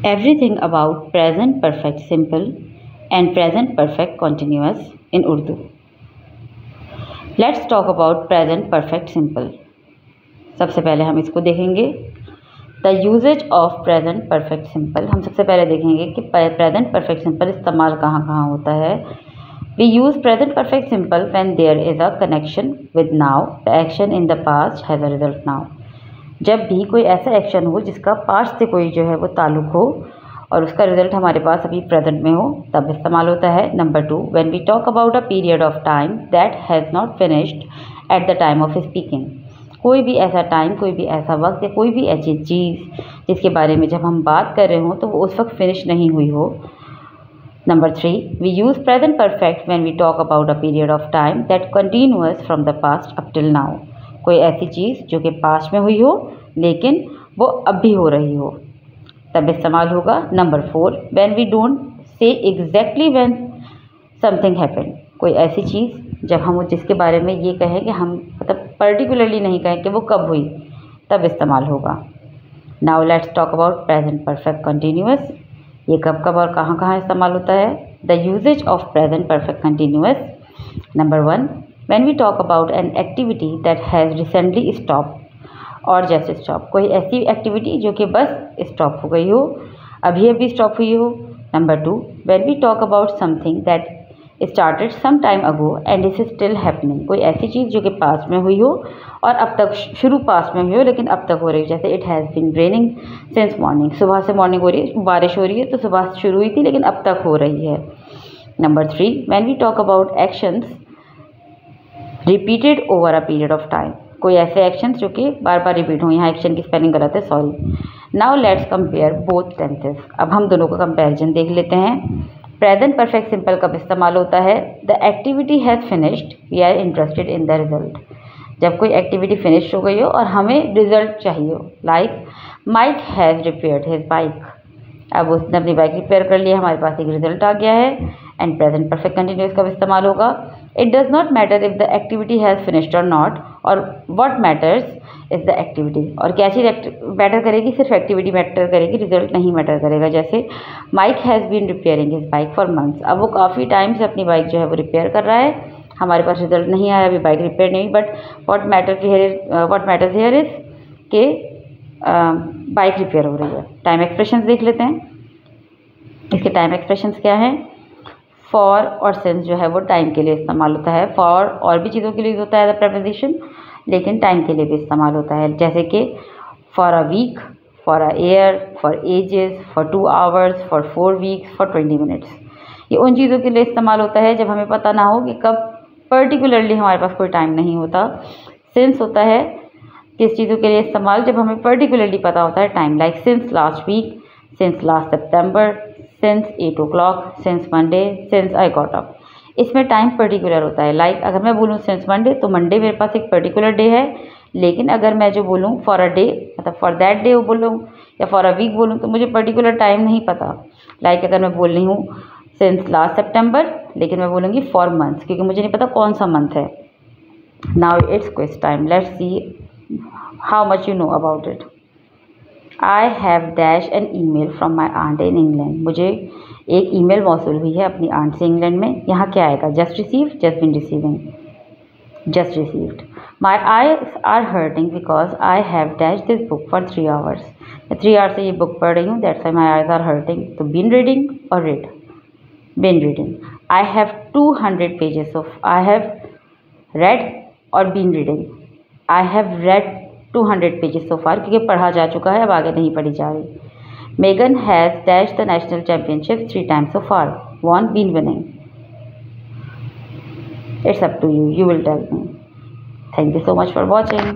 Everything about present perfect simple and present perfect continuous in Urdu. Let's talk about present perfect simple. सबसे पहले हम इसको देखेंगे the uses of present perfect simple. हम सबसे पहले देखेंगे कि प्रेजेंट परफेक्ट सिंपल इस्तेमाल कहाँ कहाँ होता है। We use present perfect simple when there is a connection with now, the action in the past has a result now. जब भी कोई ऐसा एक्शन हो जिसका पास्ट से कोई जो है वो ताल्लुक़ हो और उसका रिजल्ट हमारे पास अभी प्रेजेंट में हो, तब इस्तेमाल होता है। Number 2, when we talk about a period of time that has not finished at the time of speaking. कोई भी ऐसा टाइम, कोई भी ऐसा वक्त या कोई भी ऐसी चीज़ जिसके बारे में जब हम बात कर रहे हों तो वो उस वक्त फिनिश नहीं हुई हो। Number 3, we use present perfect when we talk about a period of time that continuous from the past up till now. कोई ऐसी चीज़ जो कि पास्ट में हुई हो लेकिन वो अब भी हो रही हो, तब इस्तेमाल होगा। Number 4, when we don't say exactly when something happened. कोई ऐसी चीज़ जब हम जिसके बारे में ये कहें कि हम मतलब पर्टिकुलरली नहीं कहें कि वो कब हुई, तब इस्तेमाल होगा। Now let's talk about present perfect continuous. ये कब कब और कहाँ कहाँ इस्तेमाल होता है। The uses of present perfect continuous. Number 1, when we talk about an activity that has recently stop or just stop. कोई ऐसी एक्टिविटी जो कि बस स्टॉप हो गई हो, अभी अभी स्टॉप हुई हो। Number 2, when we talk about something that started some time ago and is still happening. कोई ऐसी चीज़ जो कि पास्ट में हुई हो और अब तक शुरू पास्ट में हुई हो लेकिन अब तक हो रही है। जैसे it has been raining since morning. सुबह से मॉर्निंग हो रही है, बारिश हो रही है, तो सुबह शुरू हुई थी लेकिन अब तक हो रही है। Number 3, when we talk about actions repeated over a period of time. कोई ऐसे एक्शंस जो कि बार बार रिपीट हों। यहाँ एक्शन की स्पेलिंग गलत है, sorry. Now let's compare both tenses. अब हम दोनों का कंपैरिजन देख लेते हैं। प्रेजेंट परफेक्ट सिंपल कब इस्तेमाल होता है। The activity has finished, we are interested in the result. जब कोई एक्टिविटी फिनिश हो गई हो और हमें रिजल्ट चाहिए हो। Like Mike has repaired his bike. अब उसने अपनी बाइक रिपेयर कर लिया, हमारे पास एक रिजल्ट आ गया है। एंड प्रेजेंट परफेक्ट कंटिन्यूअस कब इस्तेमाल होगा। It does not matter if the activity has finished or not, और what matters is the activity. और क्या चीज़ मैटर करेगी, सिर्फ एक्टिविटी मैटर करेगी, रिजल्ट नहीं मैटर करेगा। जैसे Mike has been repairing his bike for months. अब वो काफ़ी टाइम से अपनी बाइक जो है वो रिपेयर कर रहा है, हमारे पास रिजल्ट नहीं आया, अभी बाइक रिपेयर नहीं। But what matters here is कि बाइक रिपेयर हो रही है। टाइम एक्सप्रेशंस देख लेते हैं। इसके टाइम एक्सप्रेशंस क्या हैं। फॉर और सिंस जो है वो टाइम के लिए इस्तेमाल होता है। फॉर और भी चीज़ों के लिए होता है द प्रेपोजिशन, लेकिन टाइम के लिए भी इस्तेमाल होता है। जैसे कि for a week, for a year, for ages, for 2 hours, for 4 weeks, for 20 minutes. ये उन चीज़ों के लिए इस्तेमाल होता है जब हमें पता ना हो कि कब पर्टिकुलरली हमारे पास कोई टाइम नहीं होता। सिंस होता है किस चीज़ों के लिए इस्तेमाल, जब हमें पर्टिकुलरली पता होता है time. Like since last week, since last September, since 8 o'clock, since Monday, since I got up. इसमें टाइम पर्टिकुलर होता है। लाइक अगर मैं बोलूँ सिंस मंडे, तो मंडे मेरे पास एक पर्टिकुलर डे है। लेकिन अगर मैं जो बोलूँ फॉर अ डे, मतलब फॉर दैट डे बोलूँ या फॉर अ वीक बोलूँ, तो मुझे पर्टिकुलर टाइम नहीं पता। लाइक अगर मैं बोल रही हूँ सिंस लास्ट सितंबर, लेकिन मैं बोलूँगी फॉर मंथ्स, क्योंकि मुझे नहीं पता कौन सा मंथ है। Now it's quiz time, let's see how much you know about it. I have dash an email from my aunt in England. मुझे एक ईमेल मौसूल हुई है अपनी आंट से इंग्लैंड में। यहाँ क्या आएगा। Just receive, just been receiving, just received. My eyes are hurting because I have dash this book for 3 hours। मैं 3 hours से ये बुक पढ़ रही हूँ, that's why my eyes are hurting. तो been reading or read, been reading. I have 200 pages of, I have read or been reading. I have read 200 pages so far, क्योंकि पढ़ा जा चुका है, अब आगे नहीं पढ़ी जा रही। Megan has dash the national championship 3 times so far, won, been winning. It's up to you, you will tell me. Thank you so much for watching.